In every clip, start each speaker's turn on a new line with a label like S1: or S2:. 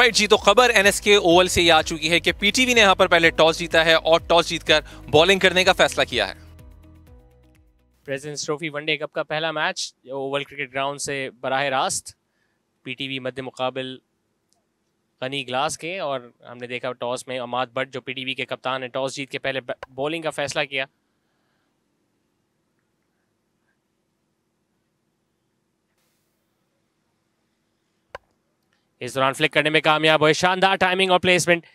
S1: Alright जी, तो खबर NSK Oval से ये आ चुकी है कि पीटीवी ने यहां पर पहले टॉस जीता है और टॉस जीतकर बॉलिंग करने का फैसला किया है।
S2: प्रेसिडेंट्स ट्रॉफी वनडे कप का पहला मैच ओवल क्रिकेट ग्राउंड से बराह रास्त पीटीवी मध्य मुकाबिल गनी ग्लास के, और हमने देखा टॉस में अमाद भट्ट जो पीटीवी के कप्तान है टॉस जीत के पहले बॉलिंग का फैसला किया। इस दौरान फ्लिक करने में कामयाब हुए, शानदार टाइमिंग और प्लेसमेंट।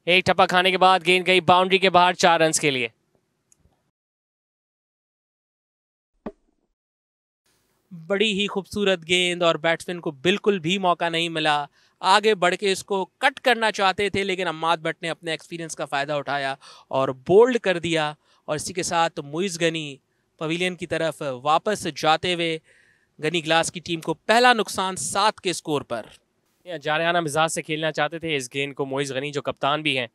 S2: एक टप्पा खाने के बाद गेंद गई बाउंड्री के बाहर 4 रन के लिए।
S3: बड़ी ही खूबसूरत गेंद और बैट्समैन को बिल्कुल भी मौका नहीं मिला। आगे बढ़ के इसको कट करना चाहते थे लेकिन अम्माद भट्ट ने अपने एक्सपीरियंस का फ़ायदा उठाया और बोल्ड कर दिया, और इसी के साथ मुइज़ गनी पवेलियन की तरफ वापस जाते हुए गनी ग्लास की टीम को पहला नुकसान 7 के स्कोर पर।
S2: जारियाना मिजाज से खेलना चाहते थे इस गेंद को मुइज़ गनी जो कप्तान भी हैं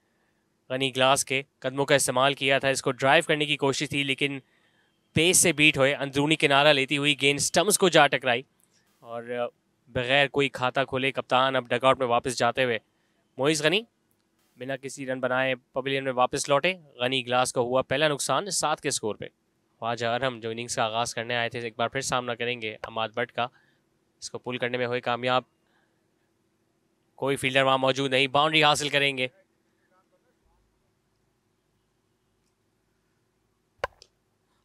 S2: गनी ग्लास के, कदमों का इस्तेमाल किया था, इसको ड्राइव करने की कोशिश थी लेकिन पेस से बीट हुए, अंदरूनी किनारा लेती हुई गेंद स्टम्प्स को जा टकराई और बगैर कोई खाता खोले कप्तान अब डगआउट में वापस जाते हुए मुइज़ गनी बिना किसी रन बनाए पवेलियन में वापस लौटे। गनी ग्लास को हुआ पहला नुकसान 7 के स्कोर पे। ख्वाजा अरहम जो इनिंग्स का आगाज़ करने आए थे एक बार फिर सामना करेंगे अमाद भट्ट का, इसको पुल करने में हुए कामयाब, कोई फील्डर वहाँ मौजूद नहीं, बाउंड्री हासिल करेंगे।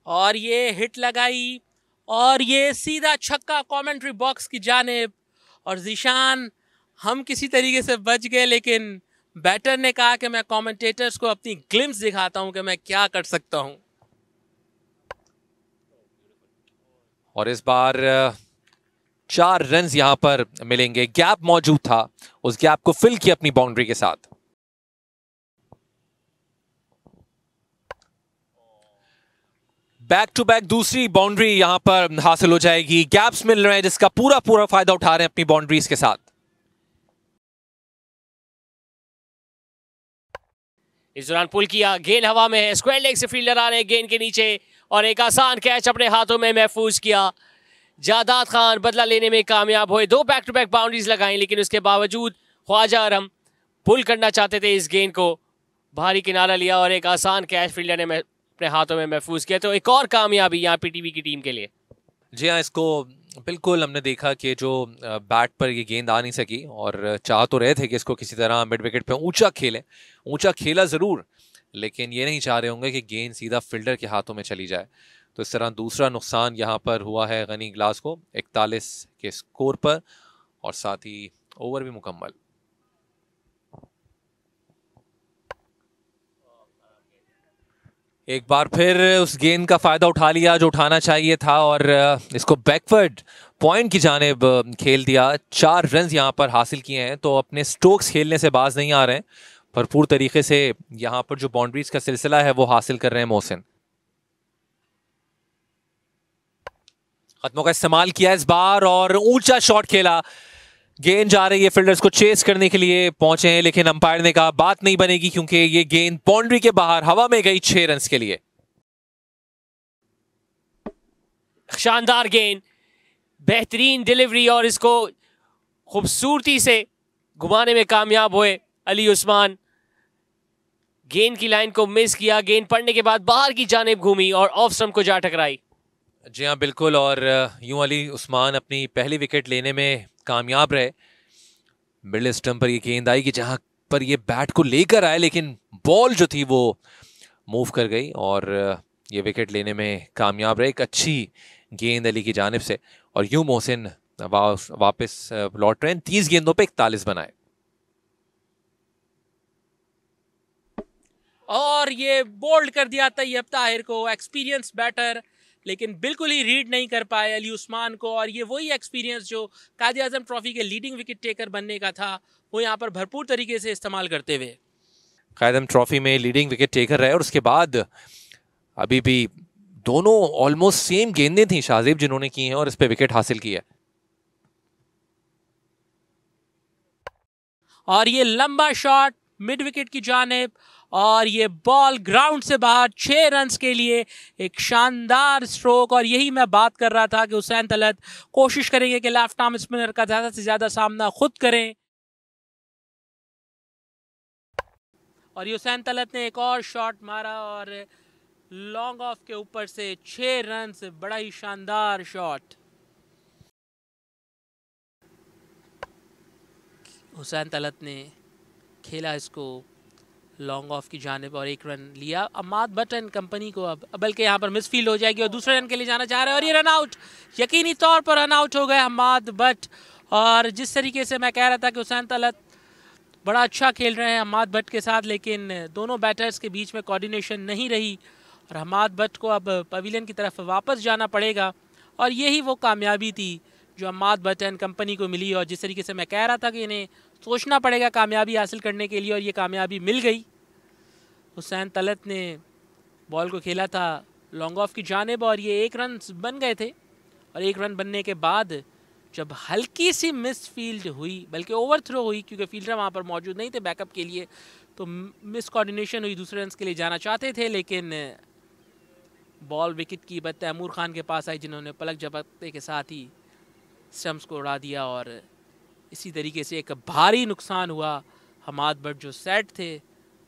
S3: और ये हिट लगाई और ये सीधा छक्का कमेंट्री बॉक्स की जानिब, और ज़ीशान हम किसी तरीके से बच गए लेकिन बैटर ने कहा कि मैं कमेंटेटर्स को अपनी ग्लिम्स दिखाता हूं कि मैं क्या कर सकता हूं।
S1: और इस बार 4 रन यहां पर मिलेंगे, गैप मौजूद था, उस गैप को फिल किया अपनी बाउंड्री के साथ। बैक टू बैक दूसरी बाउंड्री यहां पर हासिल हो जाएगी, गैप्स मिल रहे हैं जिसका पूरा पूरा फायदा उठा रहे हैं अपनी बाउंड्रीज के साथ।
S2: इस दौरान पुल किया, गेंद हवा में है, स्क्वायर लेग से फील्डर आ रहे हैं गेंद के नीचे और एक आसान कैच अपने हाथों में महफूज किया। जादाद खान बदला लेने में कामयाब हुए, 2 बैक टू बैक बाउंड्रीज लगाई लेकिन उसके बावजूद ख्वाजा अरहम पुल करना चाहते थे इस गेंद को, भारी किनारा लिया और एक आसान कैच फील्डर ने अपने हाथों में महफूज किया। तो एक और कामयाबी यहाँ पीटीवी की टीम के लिए।
S1: जी हाँ, इसको बिल्कुल हमने देखा कि जो बैट पर ये गेंद आ नहीं सकी और चाह तो रहे थे कि इसको किसी तरह मिड विकेट पे ऊंचा खेलें, ऊंचा खेला ज़रूर लेकिन ये नहीं चाह रहे होंगे कि गेंद सीधा फील्डर के हाथों में चली जाए। तो इस तरह दूसरा नुकसान यहाँ पर हुआ है गनी ग्लास को 41 के स्कोर पर, और साथ ही ओवर भी मुकम्मल। एक बार फिर उस गेंद का फायदा उठा लिया जो उठाना चाहिए था और इसको बैकवर्ड पॉइंट की जानिब खेल दिया। 4 रन यहां पर हासिल किए हैं, तो अपने स्ट्रोक्स खेलने से बाज नहीं आ रहे हैं, भरपूर तरीके से यहां पर जो बाउंड्रीज का सिलसिला है वो हासिल कर रहे हैं मोहसिन। कदमों का इस्तेमाल किया इस बार और ऊंचा शॉट खेला, गेंद जा रही है फील्डर्स को चेस करने के लिए पहुंचे हैं लेकिन अंपायर ने कहा बात नहीं बनेगी क्योंकि ये गेंद बाउंड्री के बाहर हवा में गई 6 रन के लिए।
S2: शानदार गेंद, बेहतरीन डिलीवरी और इसको खूबसूरती से घुमाने में कामयाब हुए अली उस्मान। गेंद की लाइन को मिस किया, गेंद पड़ने के बाद बाहर की जानिब घूमी और ऑफ स्टंप को जा टकराई।
S1: जी हाँ बिल्कुल, और यूं अली उस्मान अपनी पहली विकेट लेने में कामयाब रहे। मिडिल स्टंप पर ये गेंद आई कि जहां पर ये बैट को लेकर आए लेकिन बॉल जो थी वो मूव कर गई और ये विकेट लेने में कामयाब रहे। एक अच्छी गेंद अली की जानिब से, और यूं मोहसिन वापस लौट रहे हैं 30 गेंदों पे 41 बनाए।
S3: और ये बोल्ड कर दिया तैयब ताहिर को, एक्सपीरियंस बैटर, लेकिन बिल्कुल ही रीड नहीं कर पाए अली उस्मान को, और ये वही एक्सपीरियंस जो कायदे आजम ट्रॉफी के लीडिंग विकेट टेकर बनने का था वो यहाँ पर भरपूर तरीके से इस्तेमाल करते हुए
S1: कायदे आजम ट्रॉफी में लीडिंग विकेट टेकर रहे। और उसके बाद अभी भी दोनों ऑलमोस्ट सेम गेंदें थी शाहजेब जिन्होंने की हैं और इस पे विकेट हासिल की है।
S3: और ये लंबा शॉट मिड विकेट की जानिब, और ये बॉल ग्राउंड से बाहर 6 रन के लिए एक शानदार स्ट्रोक। और यही मैं बात कर रहा था कि हुसैन तलत कोशिश करेंगे कि लेफ्ट आर्म स्पिनर का ज़्यादा से ज़्यादा सामना खुद करें। और हुसैन तलत ने एक और शॉट मारा और लॉन्ग ऑफ के ऊपर से 6 रन, बड़ा ही शानदार शॉट। हुसैन तलत ने खेला इसको लॉन्ग ऑफ की जानिब और 1 रन लिया। अम्माद भट्ट एंड कंपनी को अब बल्कि यहाँ पर मिसफील्ड हो जाएगी और दूसरे रन के लिए जाना चाह रहे हैं और ये रन आउट, यकीनी तौर पर रन आउट हो गए अम्माद भट्ट। और जिस तरीके से मैं कह रहा था कि हुसैन तलत बड़ा अच्छा खेल रहे हैं हम्माद भट्ट के साथ, लेकिन दोनों बैटर्स के बीच में कोऑर्डिनेशन नहीं रही और हम्माद भट्ट को अब पवेलियन की तरफ वापस जाना पड़ेगा। और यही वो कामयाबी थी जो हम्माद भट्ट एंड कंपनी को मिली और जिस तरीके से मैं कह रहा था कि इन्हें सोचना पड़ेगा कामयाबी हासिल करने के लिए और ये कामयाबी मिल गई। हुसैन तलत ने बॉल को खेला था लॉन्ग ऑफ की जानिब और ये 1 रन बन गए थे और 1 रन बनने के बाद जब हल्की सी मिस फील्ड हुई, बल्कि ओवर थ्रो हुई क्योंकि फील्डर वहाँ पर मौजूद नहीं थे बैकअप के लिए, तो मिस कोऑर्डिनेशन हुई, दूसरे रन के लिए जाना चाहते थे लेकिन बॉल विकेट की बद तैमूर खान के पास आई जिन्होंने पलक झपकते के साथ ही स्टम्प्स को उड़ा दिया और इसी तरीके से एक भारी नुकसान हुआ। हम्माद भट्ट जो सेट थे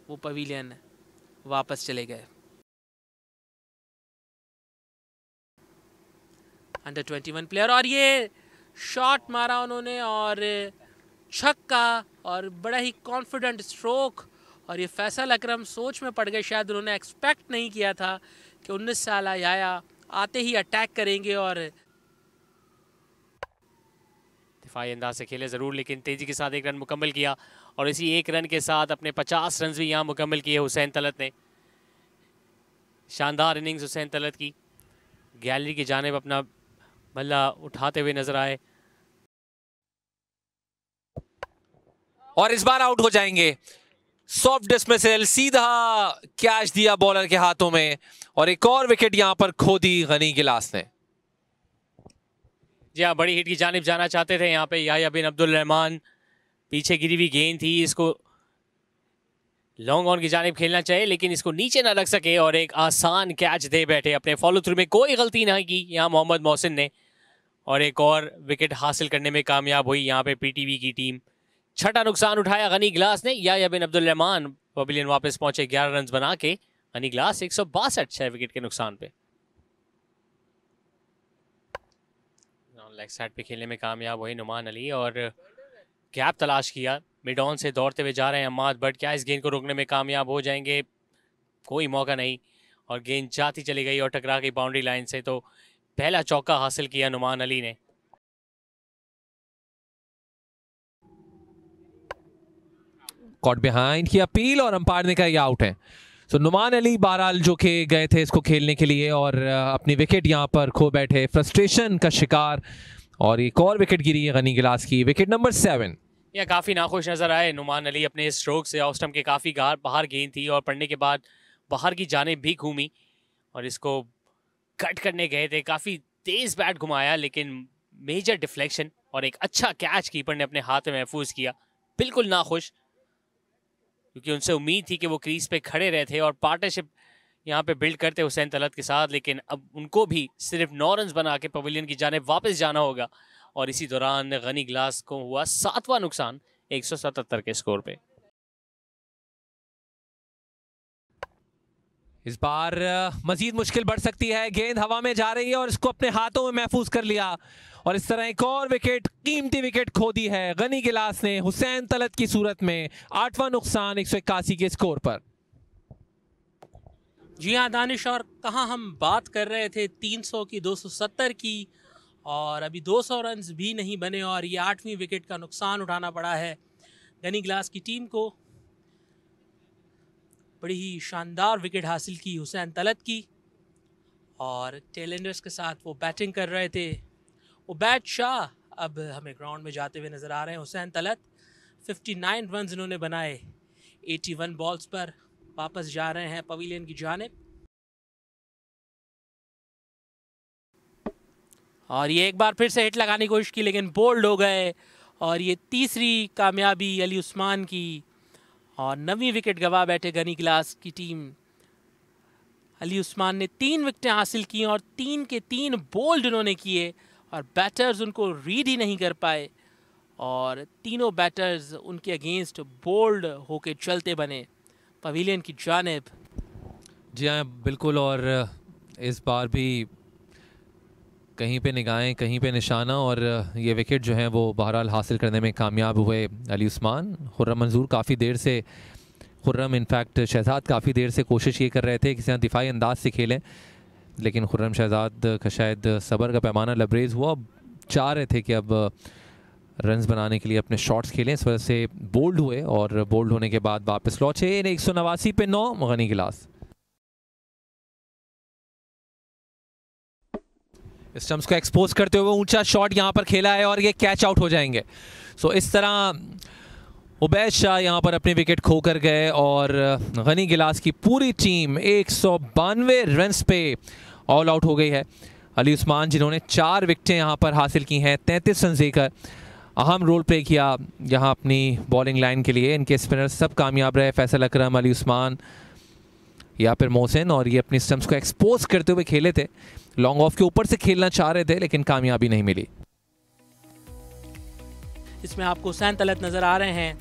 S3: वो पवेलियन वापस चले गए। अंडर 21 प्लेयर और ये शॉट मारा उन्होंने और छक्का और बड़ा ही कॉन्फिडेंट स्ट्रोक और ये फैसल अकरम सोच में पड़ गए, शायद उन्होंने एक्सपेक्ट नहीं किया था कि 19 साल याया आते ही अटैक करेंगे और
S2: दिफाई अंदाज से खेले ज़रूर लेकिन तेज़ी के साथ 1 रन मुकम्मल किया और इसी 1 रन के साथ अपने 50 रन भी यहाँ मुकम्मल किए हुसैन तलत ने। शानदार इनिंग्स हुसैन तलत की, गैलरी की जानिब अपना बल्ला उठाते हुए नजर आए
S1: और इस बार आउट हो जाएंगे। सॉफ्ट डिसमिसल, सीधा कैच दिया बॉलर के हाथों में और एक और विकेट यहां पर खो दी गनी गिलास ने।
S2: जी हाँ, बड़ी हिट की जानिब जाना चाहते थे यहाँ पे याह्या बिन अब्दुल रहमान, पीछे गिरी हुई गेंद थी, इसको लॉन्ग ऑन की जानिब खेलना चाहिए लेकिन इसको नीचे ना लग सके और एक आसान कैच दे बैठे। अपने फॉलो थ्रू में कोई गलती ना की यहाँ मोहम्मद मोहसिन ने और एक और विकेट हासिल करने में कामयाब हुई यहाँ पे पीटीवी की टीम। छठा नुकसान उठाया गनी गिलास ने। याह्या बिन अब्दुल रहमान पवेलियन वापस पहुंचे 11 रन बना के। गनी गिलास 162 6 विकेट के नुकसान पे। लेग साइड पे खेलने में कामयाब हुए नुमान अली और गैप तलाश किया, मिड ऑन से दौड़ते हुए जा रहे हैं हम्माद भट्ट, क्या इस गेंद को रोकने में कामयाब हो जाएंगे? कोई मौका नहीं और गेंद जाती चली गई और टकरा गई बाउंड्री लाइन से। तो पहला चौका हासिल किया नुमान अली ने।
S1: कॉट बिहाइंड की अपील और अंपायर ने कहा यह आउट है। तो नुमान अली बहरहाल जो कि गए थे इसको खेलने के लिए और अपनी विकेट यहां पर खो बैठे, फ्रस्ट्रेशन का शिकार और एक और विकेट गिरी है गनी गिलास की, विकेट नंबर 7।
S2: यह काफ़ी नाखुश नज़र आए नुमान अली अपने स्ट्रोक से। ऑफ स्टंप के काफ़ी बाहर गेंद थी और पड़ने के बाद बाहर की जानिब भी घूमी और इसको कट करने गए थे, काफ़ी तेज़ बैट घुमाया लेकिन मेजर डिफ्लेक्शन और एक अच्छा कैच कीपर ने अपने हाथ में महफूज किया। बिल्कुल नाखुश क्योंकि उनसे उम्मीद थी कि वो क्रीज पे खड़े रहे थे और पार्टनरशिप यहाँ पे बिल्ड करते हुसैन तलत के साथ, लेकिन अब उनको भी सिर्फ 9 रन बना के पवेलियन की जानिब वापस जाना होगा। और इसी दौरान गनी गिलास को हुआ 7वां नुकसान 177 के स्कोर पे।
S1: इस बार मजीद मुश्किल बढ़ सकती है, गेंद हवा में जा रही है और इसको अपने हाथों में महफूज कर लिया और इस तरह एक और विकेट, कीमती विकेट खो दी है गनी गिलास ने हुसैन तलत की सूरत में। 8वां नुकसान 181 के स्कोर पर।
S3: जी हाँ दानिश, और कहाँ हम बात कर रहे थे 300 की 270 की और अभी 200 रन भी नहीं बने और ये 8वीं विकेट का नुकसान उठाना पड़ा है गनी गिलास की टीम को। बड़ी ही शानदार विकेट हासिल की हुसैन तलत की और टेलेंडर्स के साथ वो बैटिंग कर रहे थे। वो बादशाह अब हमें ग्राउंड में जाते हुए नज़र आ रहे हैं। हुसैन तलत 59 रन इन्होंने बनाए 81 बॉल्स पर, वापस जा रहे हैं पवेलियन की जानिब। और ये एक बार फिर से हिट लगाने की कोशिश की लेकिन बोल्ड हो गए और ये तीसरी कामयाबी अली उस्मान की और 9वीं विकेट गवा बैठे गनी गिलास की टीम। अली उस्मान ने 3 विकेटें हासिल की और 3 के 3 बोल्ड उन्होंने किए और बैटर्स उनको रीड ही नहीं कर पाए और तीनों बैटर्स उनके अगेंस्ट बोल्ड होके चलते बने। पवेलियन की जानिब।
S1: जी हाँ बिल्कुल, और इस बार भी कहीं पे निगाहें कहीं पे निशाना, और ये विकेट जो है वो बहरहाल हासिल करने में कामयाब हुए अली उस्मान। खुर्रम मंजूर काफ़ी देर से, खुर्रम इनफैक्ट शहजाद काफ़ी देर से कोशिश ये कर रहे थे किसी दिफाई अंदाज से खेलें, लेकिन खुर्रम शहजाद का शायद सब्र का पैमाना लबरेज हुआ। अब चाह रहे थे कि अब रन्स बनाने के लिए अपने शॉट्स खेलें, इस वजह से बोल्ड हुए, और बोल्ड होने के बाद वापस लौटे 189 पे 9 गनी गिलास। स्टम्प्स को एक्सपोज करते हुए ऊंचा शॉट यहां पर खेला है और ये कैच आउट हो जाएंगे। सो इस तरह उबैद शाह यहां पर अपनी विकेट खोकर गए और गनी गिलास की पूरी टीम 192 रन्स पे ऑल आउट हो गई है। अली उस्मान जिन्होंने 4 विकेटें यहां पर हासिल की हैं, 33 रन देकर अहम रोल प्ले किया यहां अपनी बॉलिंग लाइन के लिए। इनके स्पिनर सब कामयाब रहे, फैसल अकरम, अली उस्मान या फिर मोहसिन, और ये अपनी स्टम्प्स को एक्सपोज करते हुए खेले थे। लॉन्ग ऑफ के ऊपर से खेलना चाह रहे थे लेकिन कामयाबी नहीं मिली।
S3: इसमें आपको हुसैन तलत नजर आ रहे हैं,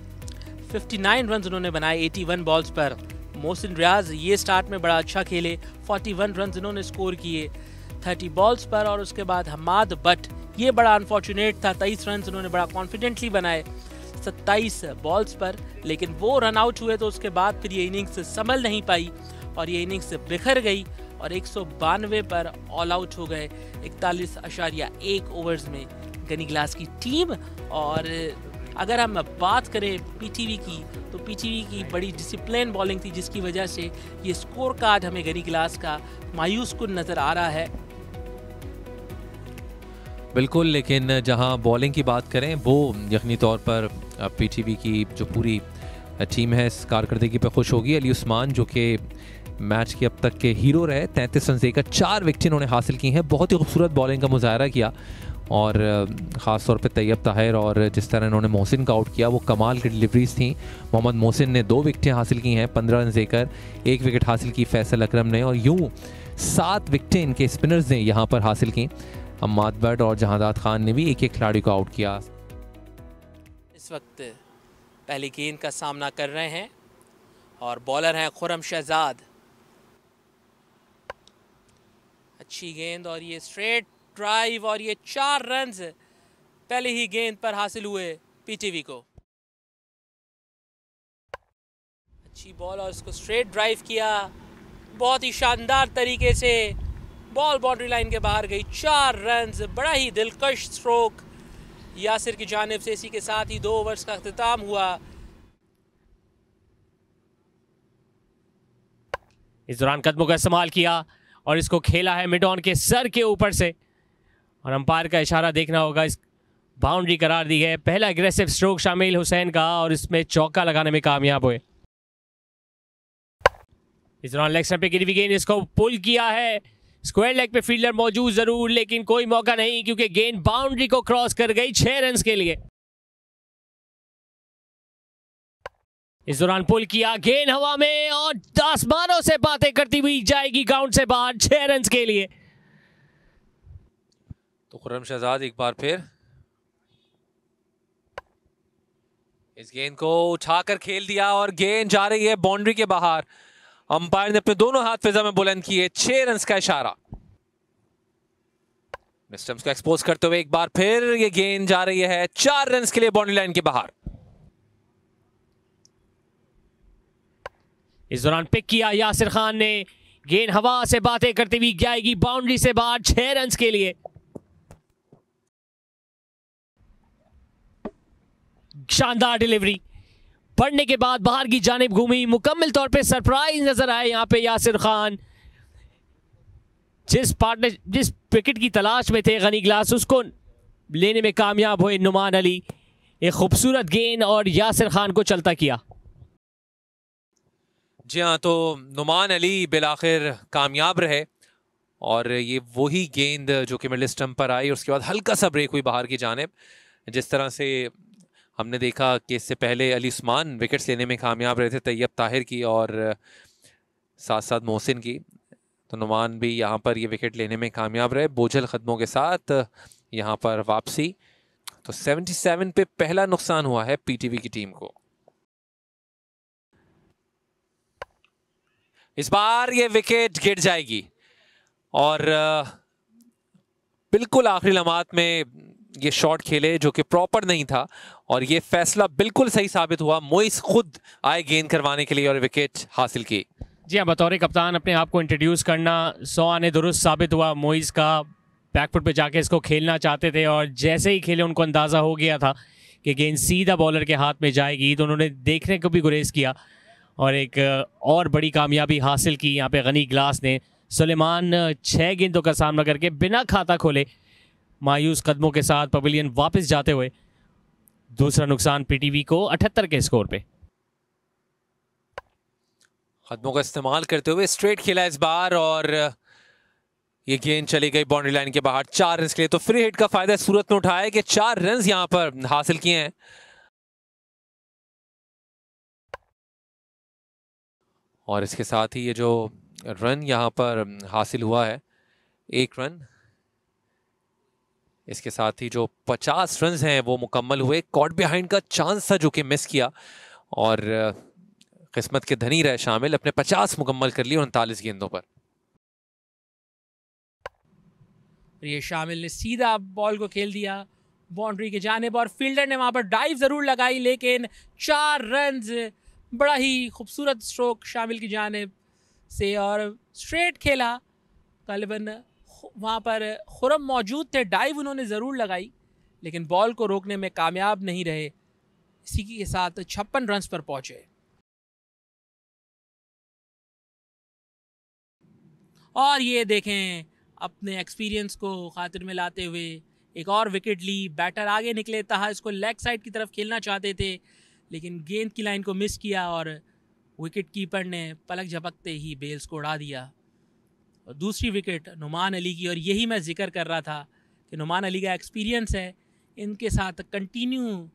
S3: 59 रन उन्होंने बनाए 81 बॉल्स पर। मोहसिन रियाज ये स्टार्ट में बड़ा अच्छा खेले, 41 रन उन्होंने स्कोर किए 30 बॉल्स पर। और उसके बाद हमाद बट, ये बड़ा अनफॉर्चुनेट था, 23 रन उन्होंने बड़ा कॉन्फिडेंटली बनाए 27 बॉल्स पर, लेकिन वो रन आउट हुए तो उसके बाद फिर ये इनिंग्स संभल नहीं पाई और ये इनिंग्स बिखर गई और 192 पर ऑल आउट हो गए 41.1 ओवर्स में गनी गिलास की टीम। और अगर हम बात करें पीटीवी की, तो पीटीवी की बड़ी डिसिप्लिन बॉलिंग थी जिसकी वजह से ये स्कोर कार्ड हमें गनी गिलास का मायूस कुन नज़र आ रहा है।
S1: बिल्कुल, लेकिन जहां बॉलिंग की बात करें वो यकीनी तौर पर पीटीवी की जो पूरी टीम है इस कारकर्दगी पर खुश होगी। अली उस्मान जो कि मैच के अब तक के हीरो रहे, 33 रन देकर 4 विकेटें उन्होंने हासिल की हैं। बहुत ही खूबसूरत बॉलिंग का मुजाहरा किया और ख़ास तौर पे तैयब ताहिर और जिस तरह इन्होंने मोहसिन का आउट किया वो कमाल की डिलीवरीज थी। मोहम्मद मोहसिन ने 2 विकेटें हासिल की हैं 15 रन देकर, 1 विकेट हासिल की फैसल अकरम ने, और यूँ 7 विकेटें इनके स्पिनर्स ने यहाँ पर हासिल की। अम्माद बट और जहादात खान ने भी एक खिलाड़ी को आउट किया।
S3: इस वक्त पहली गेंद का सामना कर रहे हैं और बॉलर हैं खुर्रम शहजाद। अच्छी गेंद और ये स्ट्रेट ड्राइव और ये 4 रन्स पहले ही गेंद पर हासिल हुए पीटीवी को। अच्छी बॉल और इसको स्ट्रेट ड्राइव किया बहुत ही शानदार तरीके से, बॉल बाउंड्री लाइन के बाहर गई, 4 रन्स, बड़ा ही दिलकश स्ट्रोक यासिर की जानिब से। इसी के साथ ही 2 ओवर्स का अख्तिताम हुआ।
S2: इस दौरान कदमों का इस्तेमाल किया और इसको खेला है मिड ऑन के सर के ऊपर से और अंपायर का इशारा देखना होगा, इस बाउंड्री करार दी है। पहला एग्रेसिव स्ट्रोक शामिल हुसैन का और इसमें चौका लगाने में कामयाब हुए। इस दौरान लेग स्टंप पे गिरी हुई गेंद, इसको पुल किया है, स्क्वायर लेग पे फील्डर मौजूद जरूर लेकिन कोई मौका नहीं क्योंकि गेंद बाउंड्री को क्रॉस कर गई 6 रन के लिए। इस दौरान पुल किया, गेंद हवा में और आसमानों से बातें करती हुई जाएगी ग्राउंड से बाहर 6 रन के लिए।
S1: तो खुर्रम शहजाद एक बार फिर इस गेंद को उठाकर खेल दिया और गेंद जा रही है बाउंड्री के बाहर। अंपायर ने अपने दोनों हाथ फिजा में बुलंद किए, 6 रन का इशारा। स्टम्प्स को एक्सपोज करते हुए एक बार फिर ये गेंद जा रही है 4 रन के लिए बाउंड्री लाइन के बाहर।
S2: इस दौरान पिक किया यासिर खान ने, गेंद हवा से बातें करती हुई जाएगी बाउंड्री से बाहर 6 रन के लिए। शानदार डिलीवरी, पढ़ने के बाद बाहर की जानिब घूमी, मुकम्मल तौर पे सरप्राइज नजर आए यहां पे यासिर खान। जिस विकेट की तलाश में थे गनी गिलास उसको लेने में कामयाब हुए नुमान अली। एक खूबसूरत गेंद और यासिर खान को चलता किया।
S1: जी हाँ, तो नुमान अली बिलाखिर कामयाब रहे और ये वही गेंद जो कि मिडल स्टंप पर आई, उसके बाद हल्का सा ब्रेक हुई बाहर की जानिब। जिस तरह से हमने देखा कि इससे पहले अली उस्मान विकेट्स लेने में कामयाब रहे थे तैयब ताहिर की और साथ साथ मोहसिन की, तो नुमान भी यहाँ पर ये विकेट लेने में कामयाब रहे बोझल कदमों के साथ यहाँ पर वापसी। तो 77 पे पहला नुकसान हुआ है पीटीवी की टीम को। इस बार ये विकेट गिर जाएगी और बिल्कुल आखिरी लम्हात में ये शॉट खेले जो कि प्रॉपर नहीं था और ये फैसला बिल्कुल सही साबित हुआ। मोइस खुद आए गेंद करवाने के लिए और विकेट हासिल की।
S2: जी हाँ, बतौर कप्तान अपने आप को इंट्रोड्यूस करना 100 आने दुरुस्त साबित हुआ। मोइस का बैकफुट पे जाके इसको खेलना चाहते थे और जैसे ही खेले उनको अंदाज़ा हो गया था कि गेंद सीधा बॉलर के हाथ में जाएगी, तो उन्होंने देखने को भी गुरेज किया और एक और बड़ी कामयाबी हासिल की यहाँ पे गनी ग्लास ने। सुलेमान 6 गेंदों का सामना करके बिना खाता खोले मायूस कदमों के साथ पवेलियन वापस जाते हुए दूसरा नुकसान पीटीवी को 78 के स्कोर पे।
S1: कदमों का इस्तेमाल करते हुए स्ट्रेट खेला इस बार और ये गेंद चली गई बाउंड्री लाइन के बाहर 4 रन के लिए। तो फ्री हिट का फायदा सूरत में उठाया कि 4 रन यहां पर हासिल किए हैं। और इसके साथ ही ये जो रन यहां पर हासिल हुआ है 1 रन, इसके साथ ही जो 50 रन हैं वो मुकम्मल हुए। कॉट बिहाइंड का चांस था जो कि मिस किया और किस्मत के धनी रहे शामिल, अपने 50 मुकम्मल कर लिए 39 गेंदों पर।
S3: ये शामिल ने सीधा बॉल को खेल दिया बाउंड्री के जानिब और फील्डर ने वहां पर डाइव जरूर लगाई, लेकिन 4 रन, बड़ा ही खूबसूरत स्ट्रोक शामिल की जानिब से और स्ट्रेट खेला। गालिबन वहाँ पर खुरम मौजूद थे, डाइव उन्होंने ज़रूर लगाई लेकिन बॉल को रोकने में कामयाब नहीं रहे। इसी के साथ 56 रन पर पहुंचे और ये देखें अपने एक्सपीरियंस को खातिर में लाते हुए एक और विकेट ली। बैटर आगे निकले, तहा इसको लेग साइड की तरफ खेलना चाहते थे लेकिन गेंद की लाइन को मिस किया और विकेट कीपर ने पलक झपकते ही बेल्स को उड़ा दिया। और दूसरी विकेट नुमान अली की, और यही मैं जिक्र कर रहा था कि नुमान अली का एक्सपीरियंस है, इनके साथ कंटिन्यू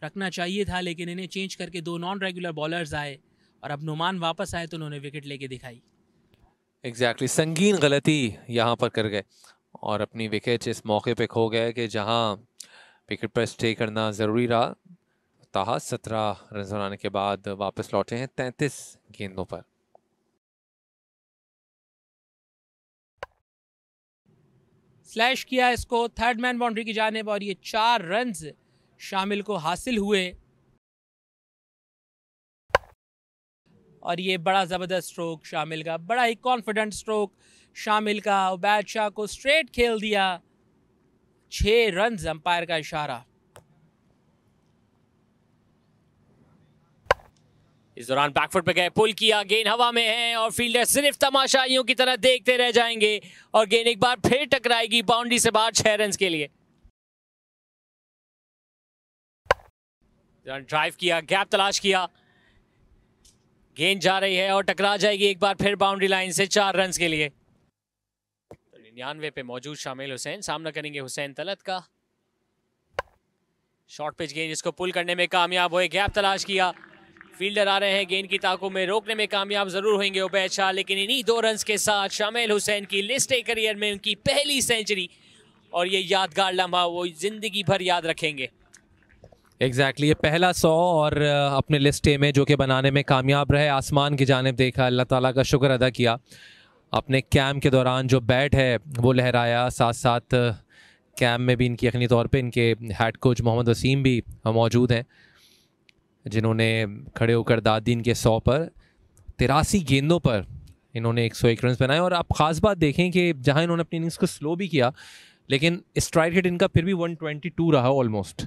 S3: रखना चाहिए था लेकिन इन्हें चेंज करके 2 नॉन रेगुलर बॉलर्स आए और अब नुमान वापस आए तो उन्होंने विकेट लेके दिखाई।
S1: एग्जैक्टली संगीन गलती यहाँ पर कर गए और अपनी विकेट इस मौके पे खो गए कि जहाँ विकेट पर स्टे करना ज़रूरी रहा। ताहा 17 रन बनाने के बाद वापस लौटे हैं 33 गेंदों पर।
S3: स्लैश किया इसको थर्ड मैन बाउंड्री की जानिब और ये 4 रन शामिल को हासिल हुए और ये बड़ा ज़बरदस्त स्ट्रोक शामिल का, बड़ा ही कॉन्फिडेंट स्ट्रोक शामिल का। उबैद शाह को स्ट्रेट खेल दिया, 6 रन, अंपायर का इशारा।
S2: इस दौरान बैकफुट पे गए, पुल किया, गेंद हवा में है और फील्डर सिर्फ तमाशाइयों की तरह देखते रह जाएंगे और गेंद एक बार फिर टकराएगी बाउंड्री से बाहर 6 रन के लिए। ड्राइव किया, गैप तलाश किया, गेंद जा रही है और टकरा जाएगी एक बार फिर बाउंड्री लाइन से 4 रन के लिए। 99 पे मौजूद शामिल हुसैन सामना करेंगे हुसैन तलत का। शॉर्ट पिच गेंद, इसको पुल करने में कामयाब हुए, गैप तलाश किया, फील्डर आ रहे हैं, गेंद की ताकों में रोकने में कामयाब जरूर होंगे उबैद शाह, लेकिन इन्हीं 2 रन के साथ शामिल हुसैन की लिस्ट ए करियर में उनकी पहली सेंचुरी और ये यादगार लम्हा वो जिंदगी भर याद रखेंगे।
S1: एग्जैक्टली ये पहला 100 और अपने लिस्ट ए में जो कि बनाने में कामयाब रहे। आसमान की जानिब देखा, अल्लाह ताला का शुक्र अदा किया, अपने कैम्प के दौरान जो बैट है वो लहराया, साथ साथ कैम्प में भी इनकी यकीनी तौर पे इनके हेड कोच मोहम्मद वसीम भी मौजूद हैं जिन्होंने खड़े होकर दाद दी इनके 100 पर। 83 गेंदों पर इन्होंने 101 रन बनाए और आप ख़ास बात देखें कि जहां इन्होंने अपनी इनिंग्स को स्लो भी किया लेकिन स्ट्राइक रेट इनका फिर भी 122 रहा ऑलमोस्ट।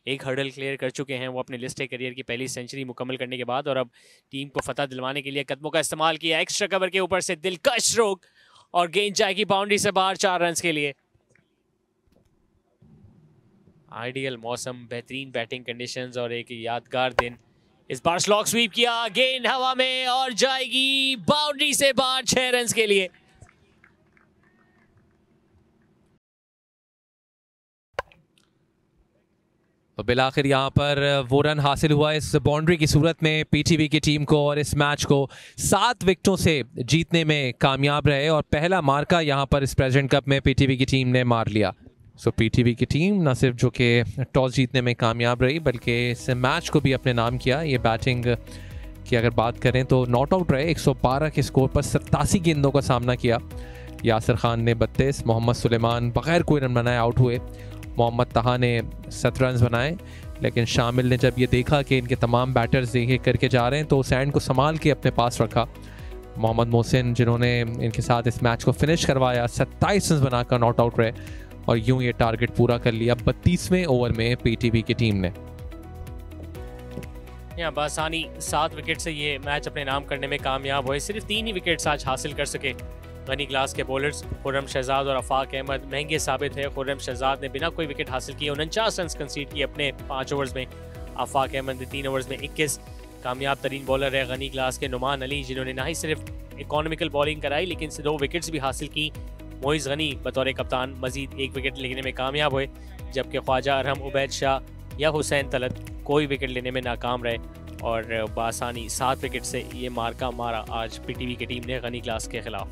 S2: एक हर्डल क्लियर कर चुके हैं वो अपने लिस्ट ए करियर की पहली सेंचुरी मुकम्मल करने के बाद और अब टीम को फतह दिलवाने के लिए कदमों का इस्तेमाल किया, एक्स्ट्रा कवर के ऊपर से दिलकश स्ट्रोक और गेंद जाएगी बाउंड्री से बाहर 4 रन के लिए। आइडियल मौसम, बेहतरीन बैटिंग कंडीशंस और एक यादगार दिन। इस बार स्लॉग स्वीप किया, गेंद हवा में और जाएगी बाउंड्री से बाहर 6 रन के लिए।
S1: तो बिलाखिर यहाँ पर वो रन हासिल हुआ इस बाउंड्री की सूरत में पीटीवी की टीम को और इस मैच को 7 विकेटों से जीतने में कामयाब रहे और पहला मार्का यहाँ पर इस प्रेसिडेंट कप में पीटीवी की टीम ने मार लिया। सो पीटीवी की टीम न सिर्फ जो कि टॉस जीतने में कामयाब रही बल्कि इस मैच को भी अपने नाम किया। ये बैटिंग की अगर बात करें तो नॉट आउट रहे। 112 के स्कोर पर 87 गेंदों का सामना किया। यासिर खान ने 32, मोहम्मद सुलेमान बगैर कोई रन बनाए आउट हुए, मोहम्मद तहा ने 7 रन बनाए। लेकिन शामिल ने जब ये देखा कि इनके तमाम बैटर्स ये करके जा रहे हैं तो सैंड को संभाल के अपने पास रखा। मोहम्मद मोहसिन जिन्होंने इनके साथ इस मैच को फिनिश करवाया, 27 रन बनाकर नॉट आउट रहे और यूं ये टारगेट पूरा कर लिया 32वें ओवर में पीटीवी की टीम ने।
S2: यहाँ बासानी 7 विकेट से ये मैच अपने नाम करने में कामयाब हुए। सिर्फ 3 ही विकेट्स आज हासिल कर सके गनी ग्लास के बॉलर्स खुर्रम शहजाद और आफाक अहमद महंगे साबित है। खुर्रम शहजाद ने बिना कोई विकेट हासिल किए 49 रन कंसीड किए अपने 5 ओवर्स में। आफाक अहमद ने 3 ओवर्स में 21। कामयाब तरीन बॉलर है गनी ग्लास के नुमान अली, जिन्होंने ना ही सिर्फ इकोनॉमिकल बॉलिंग कराई लेकिन 2 विकेट्स भी हासिल की। मोइज़ गनी बतौर कप्तान मजीद 1 विकेट लेने में कामयाब हुए, जबकि ख्वाजा अरहम, उबैद शाह या हुसैन तलत कोई विकेट लेने में नाकाम रहे और बासानी 7 विकेट से ये मार्का मारा आज पीटीवी की टीम ने गनी ग्लास के खिलाफ।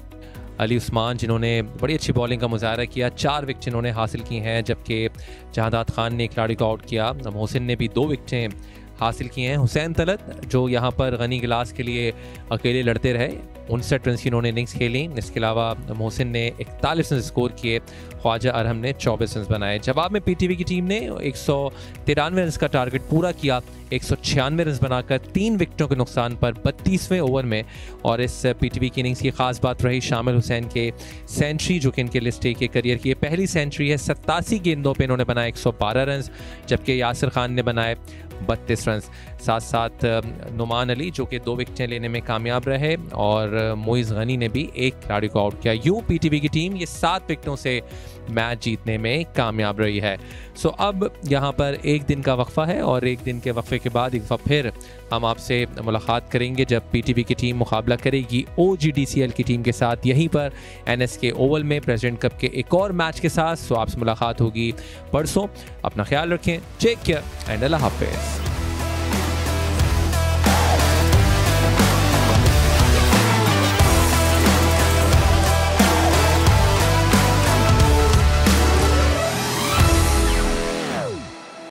S1: अली उस्मान जिन्होंने बड़ी अच्छी बॉलिंग का मुजाहरा किया, 4 विकेट इन्होंने हासिल की हैं, जबकि जहादात खान ने एक खिलाड़ी को आउट किया। मोहसिन ने भी 2 विकेटें हासिल किए हैं। हुसैन तलत जो यहाँ पर गनी गिलास के लिए अकेले लड़ते रहे, 59 रन की इन्होंने इनिंग्स खेली। इसके अलावा मोहसिन ने 41 रन स्कोर किए, ख्वाजा अरहम ने 24 रन बनाए। जवाब में पीटीवी की टीम ने 193 रन का टारगेट पूरा किया, 196 रन बनाकर 3 विकेटों के नुकसान पर 32वें ओवर में। और इस पीटीवी की इनिंग्स की खास बात रही शामिल हुसैन के सेंचुरी, जो कि इनके लिस्ट के करियर की पहली सेंचुरी है। 87 गेंदों पे इन्होंने बनाए 112 रन, जबकि यासिर खान ने बनाए 32 रन। साथ साथ नुमान अली जो कि 2 विकेटें लेने में कामयाब रहे और मोइज़ गनी ने भी 1 खिलाड़ी को आउट किया। यूं पीटीवी की टीम ये 7 विकेटों से मैच जीतने में कामयाब रही है। सो अब यहाँ पर 1 दिन का वक्फा है और 1 दिन के वक्फे के बाद एक दफ़ा फिर हम आपसे मुलाकात करेंगे जब पीटीवी की टीम मुकाबला करेगी OGDCL की टीम के साथ यहीं पर NSK ओवल में प्रेसिडेंट कप के एक और मैच के साथ। सो आपसे मुलाकात होगी परसों। अपना ख्याल रखें, टेक केयर एंड अल्लाह हाफिज़।